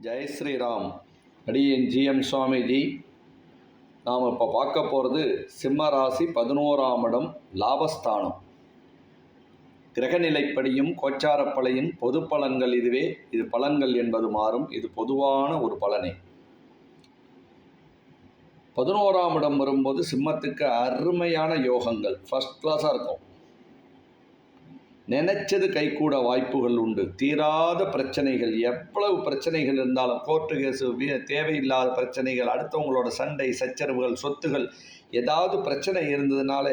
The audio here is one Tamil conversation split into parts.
ஜெய் ஸ்ரீராம். அடியேன் ஜிஎம் சுவாமிஜி. நாம் இப்போ பார்க்க போகிறது சிம்ம ராசி 11ஆம் இடம் லாபஸ்தானம். கிரகநிலைப்படியும் கோச்சாரப்பலையும் பொது பலன்கள் இதுவே. இது பலன்கள் என்பது மாறும். இது பொதுவான ஒரு பலனே. 11ஆம் இடம் வரும்போது சிம்மத்துக்கு அருமையான யோகங்கள் ஃபர்ஸ்ட் கிளாஸாக இருக்கும். நினைச்சது கைகூட வாய்ப்புகள் உண்டு. தீராத பிரச்சனைகள், எவ்வளவு பிரச்சனைகள் இருந்தாலும், கோர்ட்டு கேஸு, தேவையில்லாத பிரச்சனைகள், அடுத்தவங்களோட சண்டை சச்சரவுகள், சொத்துகள், ஏதாவது பிரச்சனை இருந்ததுனால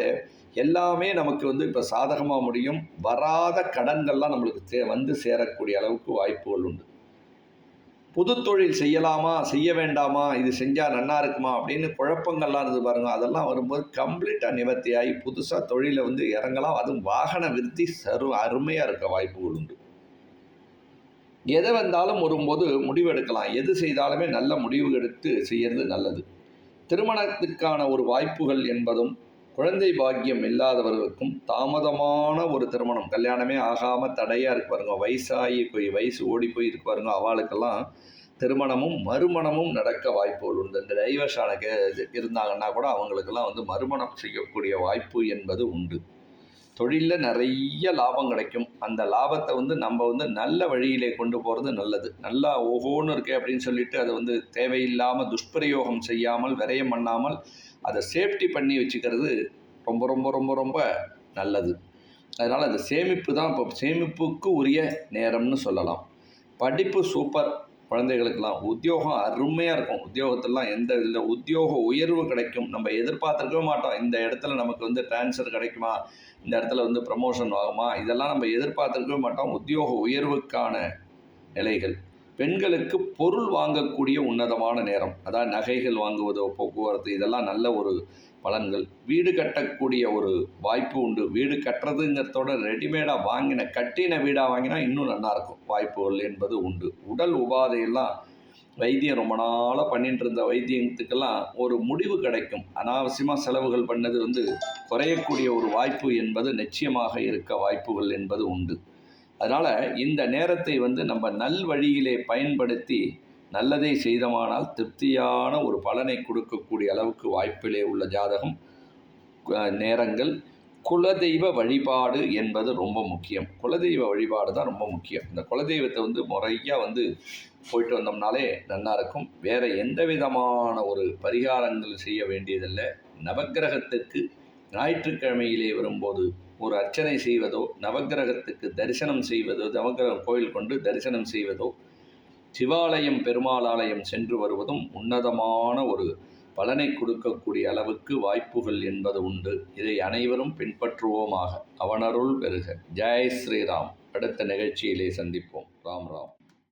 எல்லாமே நமக்கு இப்போ சாதகமாக முடியும். வராத கடன்கள்லாம் நம்மளுக்கு வந்து சேரக்கூடிய அளவுக்கு வாய்ப்புகள் உண்டு. புது தொழில் செய்யலாமா செய்ய வேண்டாமா, இது செஞ்சால் நல்லா இருக்குமா அப்படின்னு குழப்பங்கள்லாம் இருந்து பாருங்கள். அதெல்லாம் வரும்போது கம்ப்ளீட்டாக நிவர்த்தியாகி புதுசாக தொழிலை இறங்கலாம். அதுவும் வாகன விருத்தி அருமையாக இருக்க வாய்ப்புகள் உண்டு. எதை வந்தாலும் வரும்போது முடிவு எடுக்கலாம். எது செய்தாலுமே நல்ல முடிவு எடுத்து செய்கிறது நல்லது. திருமணத்துக்கான ஒரு வாய்ப்புகள் என்பதும் குழந்தை பாக்கியம் இல்லாதவர்களுக்கும் தாமதமான ஒரு திருமணம், கல்யாணமே ஆகாமல் தடையாக இருக்கு பாருங்க, வயசு ஓடி போய் இருக்கு பாருங்க, அவளுக்கெல்லாம் திருமணமும் மறுமணமும் நடக்க வாய்ப்புகள் உண்டு. இந்த டைவர்ஸ் இருந்தாங்கன்னா கூட அவங்களுக்கெல்லாம் மறுமணம் செய்யக்கூடிய வாய்ப்பு என்பது உண்டு. தொழிலில் நிறைய லாபம் கிடைக்கும். அந்த லாபத்தை நம்ம நல்ல வழியிலே கொண்டு போகிறது நல்லது. நல்லா ஓஹோன்னு இருக்கே அப்படின்னு சொல்லிட்டு அதை தேவையில்லாமல் துஷ்பிரயோகம் செய்யாமல், விரயம் பண்ணாமல், அதை சேஃப்டி பண்ணி வச்சுக்கிறது ரொம்ப ரொம்ப ரொம்ப ரொம்ப நல்லது. அதனால் அந்த சேமிப்பு தான் இப்போ சேமிப்புக்கு உரிய நேரம்னு சொல்லலாம். படிப்பு சூப்பர். குழந்தைகளுக்கெல்லாம் உத்தியோகம் அருமையாக இருக்கும். உத்தியோகத்திலாம் எந்த இதில் உத்தியோக உயர்வு கிடைக்கும். நம்ம எதிர்பார்த்துருக்கவே மாட்டோம். இந்த இடத்துல நமக்கு ட்ரான்ஸ்ஃபர் கிடைக்குமா, இந்த இடத்துல ப்ரமோஷன் ஆகுமா, இதெல்லாம் நம்ம எதிர்பார்த்துருக்கவே மாட்டோம். உத்தியோக உயர்வுக்கான நிலைகள். பெண்களுக்கு பொருள் வாங்கக்கூடிய உன்னதமான நேரம், அதாவது நகைகள் வாங்குவதோ, போக்குவரத்து, இதெல்லாம் நல்ல ஒரு பலன்கள். வீடு கட்டக்கூடிய ஒரு வாய்ப்பு உண்டு. வீடு கட்டுறதுங்கிறதோட ரெடிமேடாக கட்டின வீடாக வாங்கினா இன்னும் நல்லாயிருக்கும். வாய்ப்புகள் என்பது உண்டு. உடல் உபாதையெல்லாம் வைத்தியம் ரொம்ப நாளாக பண்ணிட்டு இருந்த வைத்தியத்துக்கெல்லாம் ஒரு முடிவு கிடைக்கும். அனாவசியமாக செலவுகள் பண்ணது குறையக்கூடிய ஒரு வாய்ப்பு என்பது நிச்சயமாக இருக்க வாய்ப்புகள் என்பது உண்டு. அதனால் இந்த நேரத்தை நம்ம நல்வழியிலே பயன்படுத்தி நல்லதை செய்தமானால் திருப்தியான ஒரு பலனை கொடுக்கக்கூடிய அளவுக்கு வாய்ப்பிலே உள்ள ஜாதகம் நேரங்கள். குலதெய்வ வழிபாடு என்பது ரொம்ப முக்கியம். குலதெய்வ வழிபாடு தான் ரொம்ப முக்கியம். இந்த குலதெய்வத்தை முறையாக போயிட்டு வந்தோம்னாலே நல்லா இருக்கும். வேறு எந்த விதமான ஒரு பரிகாரங்கள் செய்ய வேண்டியதில்லை. நவக்கிரகத்துக்கு ஞாயிற்றுக்கிழமையிலே வரும்போது ஒரு அர்ச்சனை செய்வதோ, நவக்கிரகத்துக்கு தரிசனம் செய்வதோ, நவக்கிரக கோயில் கொண்டு தரிசனம் செய்வதோ, சிவாலயம் பெருமாள் ஆலயம் சென்று வருவதும் உன்னதமான ஒரு பலனை கொடுக்கக்கூடிய அளவுக்கு வாய்ப்புகள் என்பது உண்டு. இதை அனைவரும் பின்பற்றுவோமாக. அவனருள் பெறுக. ஜெய் ஸ்ரீராம். அடுத்த நிகழ்ச்சியிலே சந்திப்போம். ராம் ராம்.